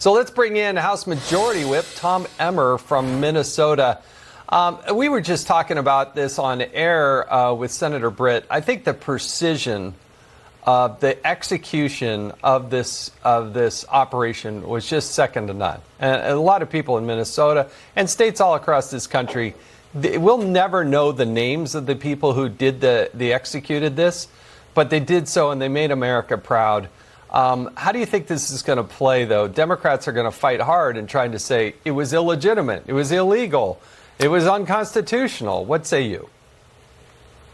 So let's bring in House Majority Whip Tom Emmer from Minnesota. We were just talking about this on air with Senator Britt. I think the precision of the execution of this operation was just second to none. And a lot of people in Minnesota and states all across this country, we'll never know the names of the people who did the executed this, but they did so and they made America proud. How do you think this is going to play, though? Democrats are going to fight hard in trying to say it was illegitimate, it was illegal, it was unconstitutional. What say you?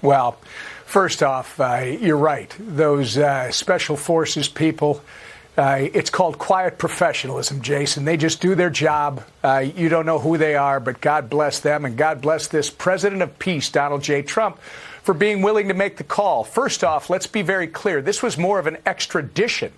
Well, first off, you're right. Those special forces people, it's called quiet professionalism, Jason. They just do their job. You don't know who they are, but God bless them, and God bless this President of Peace, Donald J. Trump, for being willing to make the call. First off, let's be very clear. This was more of an extradition.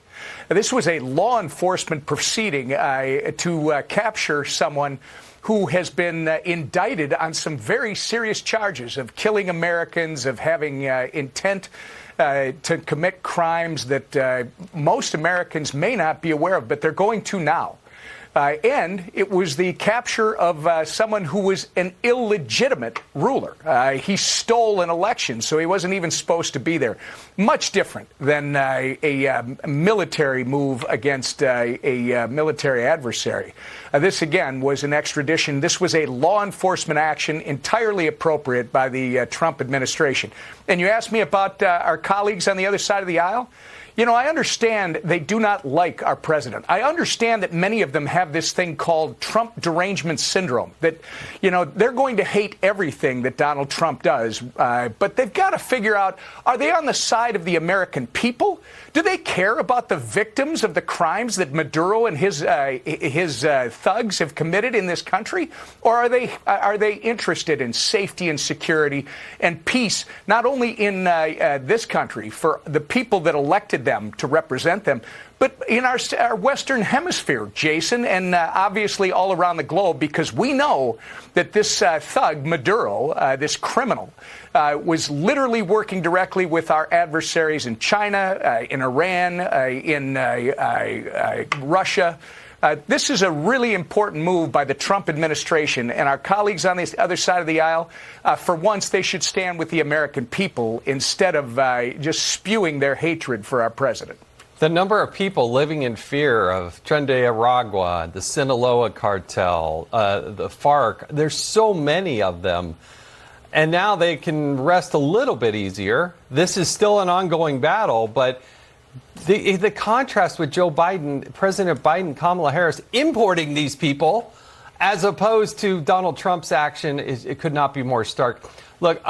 This was a law enforcement proceeding to capture someone who has been indicted on some very serious charges of killing Americans, of having intent to commit crimes that most Americans may not be aware of, but they're going to now. And it was the capture of someone who was an illegitimate ruler. He stole an election, so he wasn't even supposed to be there. Much different than a military move against a military adversary. This, again, was an extradition. This was a law enforcement action entirely appropriate by the Trump administration. And you asked me about our colleagues on the other side of the aisle. You know, I understand they do not like our president. I understand that many of them have this thing called Trump derangement syndrome, that, you know, they're going to hate everything that Donald Trump does. But they've got to figure out, are they on the side of the American people? Do they care about the victims of the crimes that Maduro and his thugs have committed in this country? Or are they interested in safety and security and peace, not only in this country for the people that elected them to represent them, but in our Western Hemisphere, Jason, and obviously all around the globe, because we know that this thug, Maduro, this criminal, was literally working directly with our adversaries in China, in Iran, in Russia. This is a really important move by the Trump administration, and our colleagues on the other side of the aisle, for once, they should stand with the American people instead of just spewing their hatred for our president. The number of people living in fear of Tren de Aragua, the Sinaloa cartel, the FARC, there's so many of them. And now they can rest a little bit easier. This is still an ongoing battle, but the contrast with Joe Biden, President Biden, Kamala Harris, importing these people, as opposed to Donald Trump's action, it could not be more stark. Look,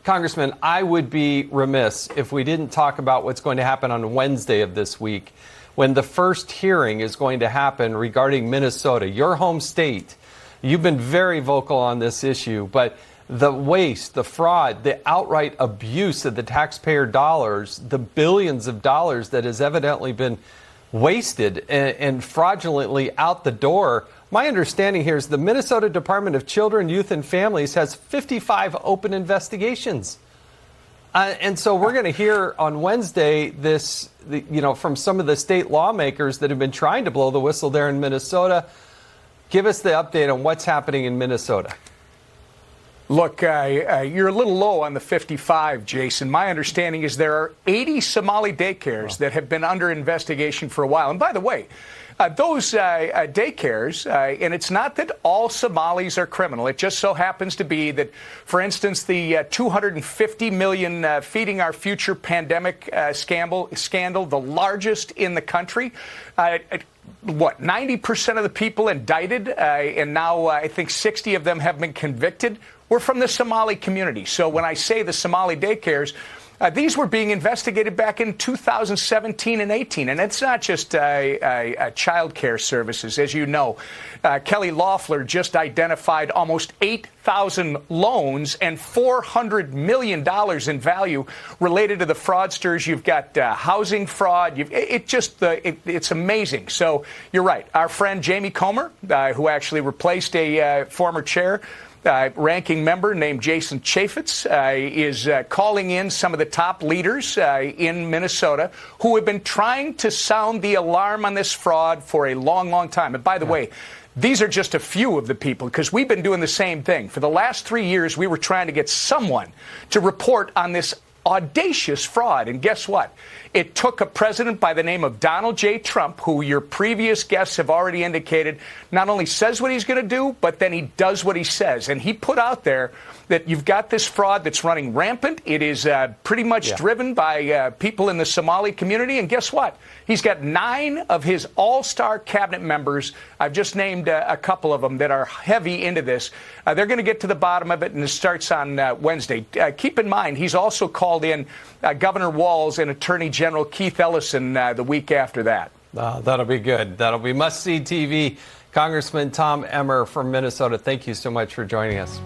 Congressman, I would be remiss if we didn't talk about what's going to happen on Wednesday of this week, when the first hearing is going to happen regarding Minnesota, your home state. You've been very vocal on this issue, but the waste, the fraud, the outright abuse of the taxpayer dollars, the billions of dollars that has evidently been wasted and fraudulently out the door. My understanding here is the Minnesota Department of Children, Youth, and Families has 55 open investigations. And so we're going to hear on Wednesday this, from some of the state lawmakers that have been trying to blow the whistle there in Minnesota. Give us the update on what's happening in Minnesota. Look, you're a little low on the 55, Jason. My understanding is there are 80 Somali daycares that have been under investigation for a while. And by the way, those daycares, and it's not that all Somalis are criminal. It just so happens to be that, for instance, the $250 million Feeding Our Future pandemic scandal, the largest in the country, 90% of the people indicted, and now I think 60 of them have been convicted, were from the Somali community. So when I say the Somali daycares, these were being investigated back in 2017 and 18. And it's not just child care services. As you know, Kelly Loeffler just identified almost 8,000 loans and $400 million in value related to the fraudsters. You've got housing fraud. It's amazing. So you're right. Our friend Jamie Comer, who actually replaced a former chair, ranking member named Jason Chaffetz is calling in some of the top leaders in Minnesota who have been trying to sound the alarm on this fraud for a long, long time. And by the way, these are just a few of the people, because we've been doing the same thing. For the last 3 years, we were trying to get someone to report on this audacious fraud. And guess what? It took a president by the name of Donald J. Trump, who your previous guests have already indicated not only says what he's going to do, but then he does what he says. And he put out there that you've got this fraud that's running rampant. It is pretty much driven by people in the Somali community. And guess what? He's got 9 of his all-star cabinet members. I've just named a couple of them that are heavy into this. They're going to get to the bottom of it, and it starts on Wednesday. Keep in mind, he's also called in Governor Walz and Attorney General Keith Ellison the week after that. That'll be good. That'll be must-see TV. Congressman Tom Emmer from Minnesota, thank you so much for joining us.